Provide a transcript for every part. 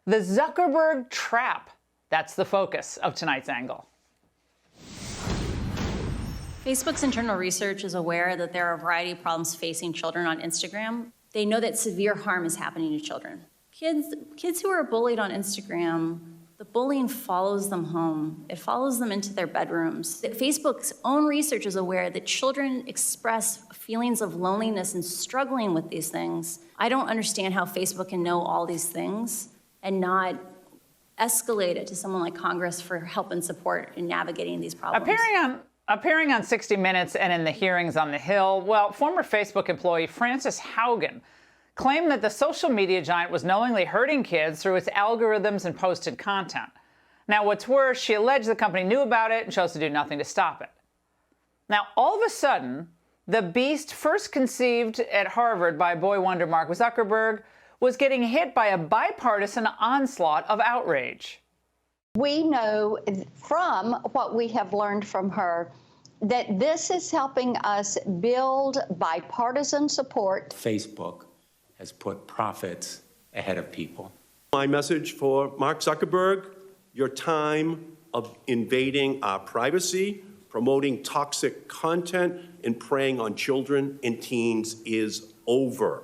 The Zuckerberg trap. That's the focus of tonight's angle. Facebook's internal research is aware that there are a variety of problems facing children on Instagram. They know that severe harm is happening to children. Kids who are bullied on Instagram, the bullying follows them home. It follows them into their bedrooms. Facebook's own research is aware that children express feelings of loneliness and struggling with these things. I don't understand how Facebook can know all these things and not escalate it to someone like Congress for help and support in navigating these problems. Appearing on 60 Minutes and in the hearings on the Hill, well, former Facebook employee Frances Haugen claimed that the social media giant was knowingly hurting kids through its algorithms and posted content. Now, what's worse, she alleged the company knew about it and chose to do nothing to stop it. Now, all of a sudden, the beast first conceived at Harvard by boy wonder Mark Zuckerberg was getting hit by a bipartisan onslaught of outrage. We know from what we have learned from her that this is helping us build bipartisan support. Facebook has put profits ahead of people. My message for Mark Zuckerberg: your time of invading our privacy, promoting toxic content, and preying on children and teens is over.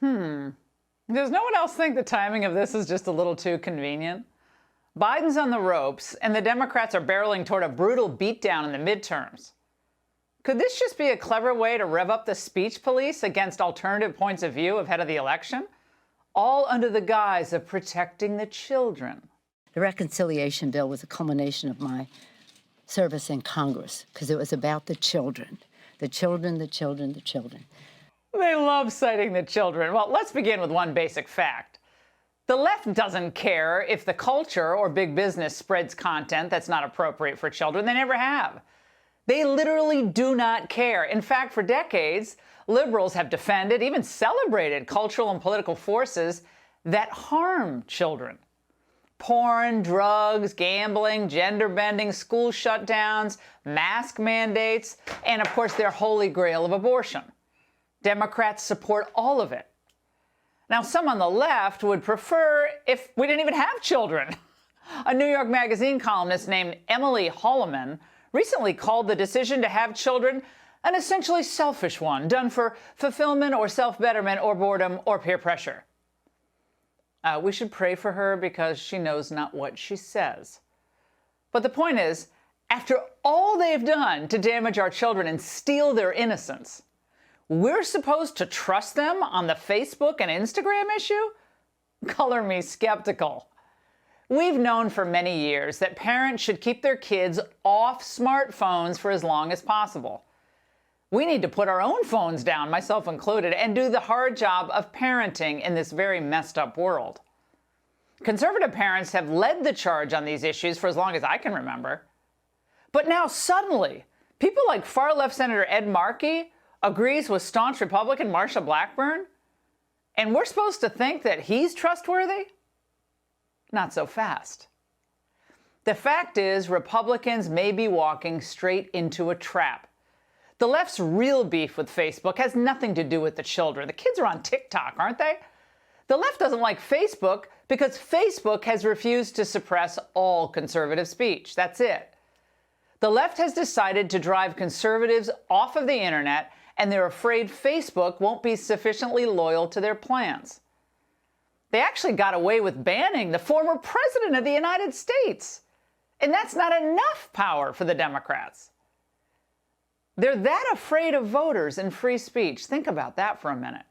Does no one else think the timing of this is just a little too convenient? Biden's on the ropes, and the Democrats are barreling toward a brutal beatdown in the midterms. Could this just be a clever way to rev up the speech police against alternative points of view ahead of the election? All under the guise of protecting the children. The reconciliation bill was a culmination of my service in Congress because it was about the children. The children, the children, the children. They love citing the children. Well, let's begin with one basic fact. The left doesn't care if the culture or big business spreads content that's not appropriate for children. They never have. They literally do not care. In fact, for decades, liberals have defended, even celebrated cultural and political forces that harm children. Porn, drugs, gambling, gender bending, school shutdowns, mask mandates, and of course their holy grail of abortion. Democrats support all of it. Now, some on the left would prefer if we didn't even have children. A New York Magazine columnist named Emily Holloman recently called the decision to have children an essentially selfish one, done for fulfillment or self-betterment or boredom or peer pressure. We should pray for her because she knows not what she says. But the point is, after all they've done to damage our children and steal their innocence, we're supposed to trust them on the Facebook and Instagram issue? Color me skeptical. We've known for many years that parents should keep their kids off smartphones for as long as possible. We need to put our own phones down, myself included, and do the hard job of parenting in this very messed up world. Conservative parents have led the charge on these issues for as long as I can remember. But now suddenly, people like far-left Senator Ed Markey agrees with staunch Republican Marsha Blackburn, and we're supposed to think that he's trustworthy? Not so fast. The fact is, Republicans may be walking straight into a trap. The left's real beef with Facebook has nothing to do with the children. The kids are on TikTok, aren't they? The left doesn't like Facebook because Facebook has refused to suppress all conservative speech. That's it. The left has decided to drive conservatives off of the internet, and they're afraid Facebook won't be sufficiently loyal to their plans. They actually got away with banning the former president of the United States. And that's not enough power for the Democrats. They're that afraid of voters and free speech. Think about that for a minute.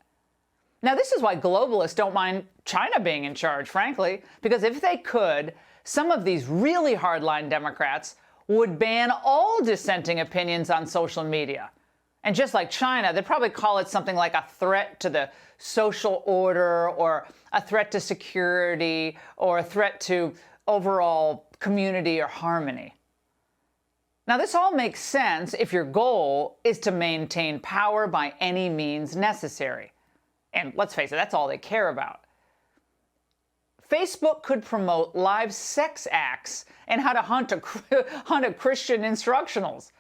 Now, this is why globalists don't mind China being in charge, frankly, because if they could, some of these really hardline Democrats would ban all dissenting opinions on social media. And just like China, they'd probably call it something like a threat to the social order, or a threat to security, or a threat to overall community or harmony. Now, this all makes sense if your goal is to maintain power by any means necessary. And let's face it, that's all they care about. Facebook could promote live sex acts and how to hunt a Christian instructionals.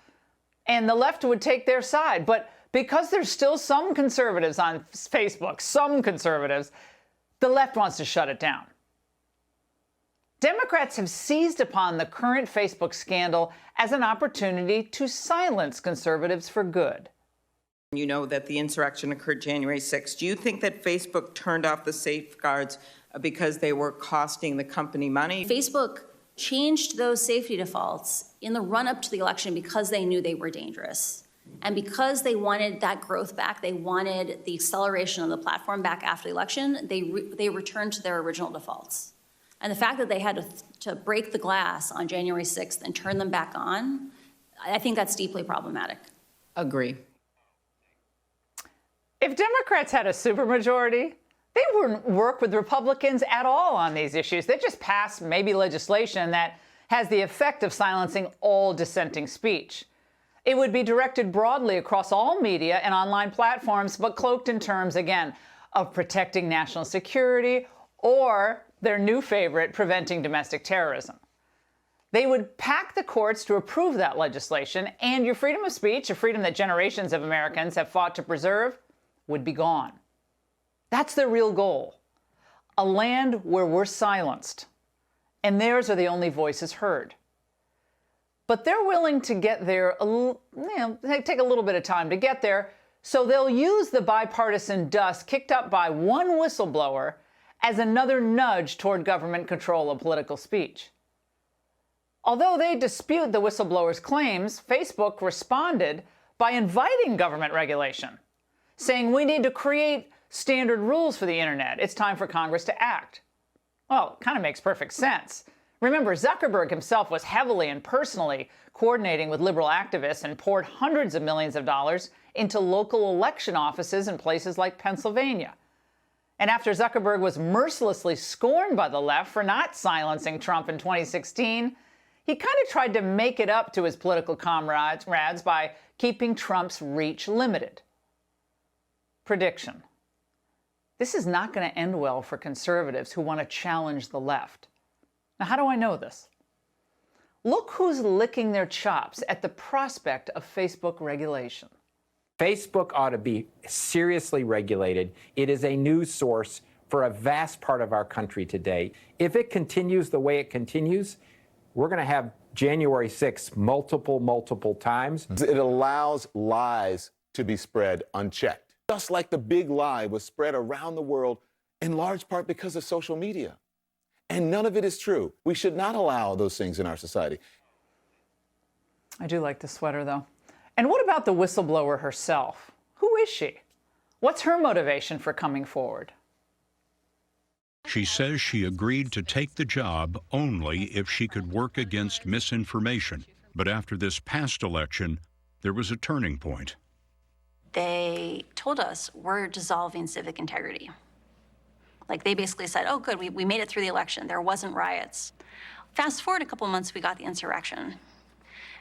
And the left would take their side. But because there's still some conservatives on Facebook, some conservatives, the left wants to shut it down. Democrats have seized upon the current Facebook scandal as an opportunity to silence conservatives for good. You know that the insurrection occurred January 6th. Do you think that Facebook turned off the safeguards because they were costing the company money? Facebook changed those safety defaults in the run-up to the election because they knew they were dangerous. And because they wanted that growth back, they wanted the acceleration of the platform back after the election, they returned to their original defaults. And the fact that they had to break the glass on January 6th and turn them back on, I think that's deeply problematic. Agree. If Democrats had a supermajority, they wouldn't work with Republicans at all on these issues. They'd just pass maybe legislation that has the effect of silencing all dissenting speech. It would be directed broadly across all media and online platforms, but cloaked in terms, again, of protecting national security or their new favorite, preventing domestic terrorism. They would pack the courts to approve that legislation, and your freedom of speech, a freedom that generations of Americans have fought to preserve, would be gone. That's their real goal. A land where we're silenced, and theirs are the only voices heard. But they're willing to get there, take a little bit of time to get there, so they'll use the bipartisan dust kicked up by one whistleblower as another nudge toward government control of political speech. Although they dispute the whistleblower's claims, Facebook responded by inviting government regulation, saying we need to create standard rules for the internet. It's time for Congress to act. Well, it kind of makes perfect sense. Remember, Zuckerberg himself was heavily and personally coordinating with liberal activists and poured hundreds of millions of dollars into local election offices in places like Pennsylvania. And after Zuckerberg was mercilessly scorned by the left for not silencing Trump in 2016, he kind of tried to make it up to his political comrades by keeping Trump's reach limited. Prediction. This is not going to end well for conservatives who want to challenge the left. Now, how do I know this? Look who's licking their chops at the prospect of Facebook regulation. Facebook ought to be seriously regulated. It is a news source for a vast part of our country today. If it continues the way it continues, we're going to have January 6th multiple times. It allows lies to be spread unchecked, just like the big lie was spread around the world in large part because of social media. And none of it is true. We should not allow those things in our society. I do like the sweater, though. And what about the whistleblower herself? Who is she? What's her motivation for coming forward? She says she agreed to take the job only if she could work against misinformation. But after this past election, there was a turning point. They told us we're dissolving civic integrity. Like, they basically said, oh, good, we made it through the election. There wasn't riots. Fast forward a couple months, we got the insurrection.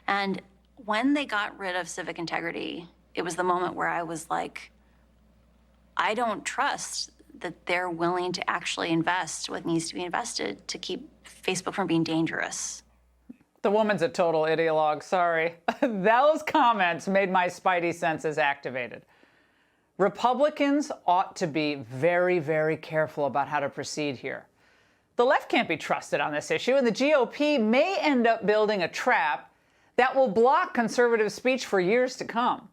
And when they got rid of civic integrity, it was the moment where I was like, I don't trust that they're willing to actually invest what needs to be invested to keep Facebook from being dangerous. The woman's a total ideologue, sorry. Those comments made my spidey senses activated. Republicans ought to be very, very careful about how to proceed here. The left can't be trusted on this issue, and the GOP may end up building a trap that will block conservative speech for years to come.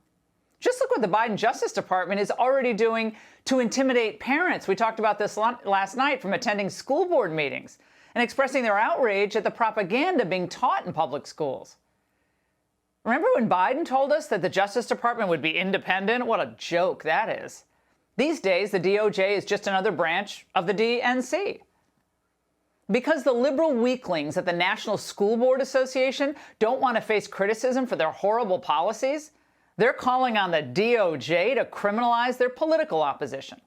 Just look what the Biden Justice Department is already doing to intimidate parents. We talked about this last night, from attending school board meetings and expressing their outrage at the propaganda being taught in public schools. Remember when Biden told us that the Justice Department would be independent? What a joke that is. These days, the DOJ is just another branch of the DNC. Because the liberal weaklings at the National School Board Association don't want to face criticism for their horrible policies, they're calling on the DOJ to criminalize their political opposition.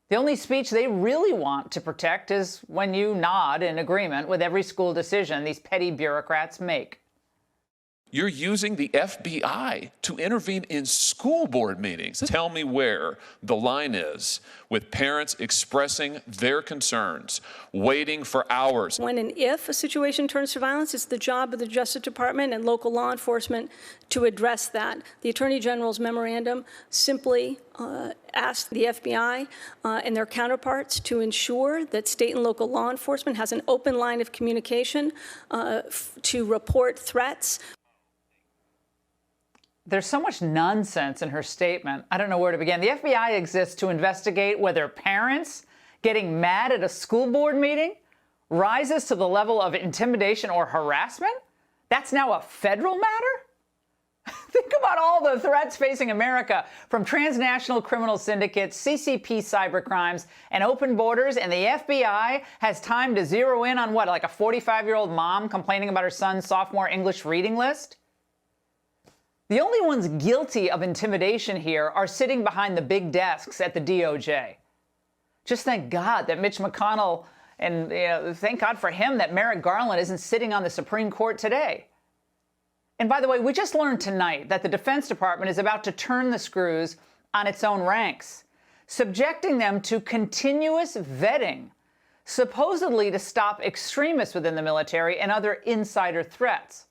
The only speech they really want to protect is when you nod in agreement with every school decision these petty bureaucrats make. You're using the FBI to intervene in school board meetings. Tell me where the line is with parents expressing their concerns, waiting for hours. When and if a situation turns to violence, it's the job of the Justice Department and local law enforcement to address that. The Attorney General's memorandum simply asked the FBI and their counterparts to ensure that state and local law enforcement has an open line of communication to report threats. There's so much nonsense in her statement. I don't know where to begin. The FBI exists to investigate whether parents getting mad at a school board meeting rises to the level of intimidation or harassment. That's now a federal matter? Think about all the threats facing America from transnational criminal syndicates, CCP cybercrimes, and open borders, and the FBI has time to zero in on what, like a 45-year-old mom complaining about her son's sophomore English reading list? The only ones guilty of intimidation here are sitting behind the big desks at the DOJ. Just thank God that Mitch McConnell, and thank God for him that Merrick Garland isn't sitting on the Supreme Court today. And by the way, we just learned tonight that the Defense Department is about to turn the screws on its own ranks, subjecting them to continuous vetting, supposedly to stop extremists within the military and other insider threats.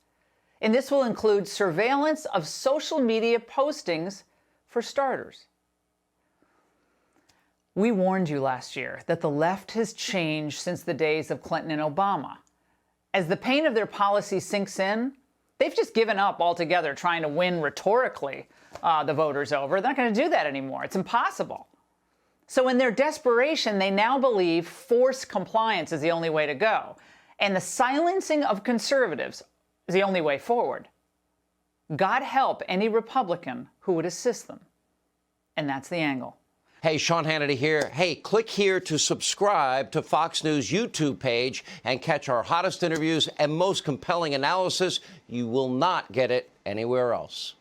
And this will include surveillance of social media postings, for starters. We warned you last year that the left has changed since the days of Clinton and Obama. As the pain of their policy sinks in, they've just given up altogether trying to win rhetorically the voters over. They're not going to do that anymore. It's impossible. So in their desperation, they now believe forced compliance is the only way to go. And the silencing of conservatives is the only way forward. God help any Republican who would assist them. And that's the angle. Hey, Sean Hannity here. Hey, click here to subscribe to Fox News YouTube page and catch our hottest interviews and most compelling analysis. You will not get it anywhere else.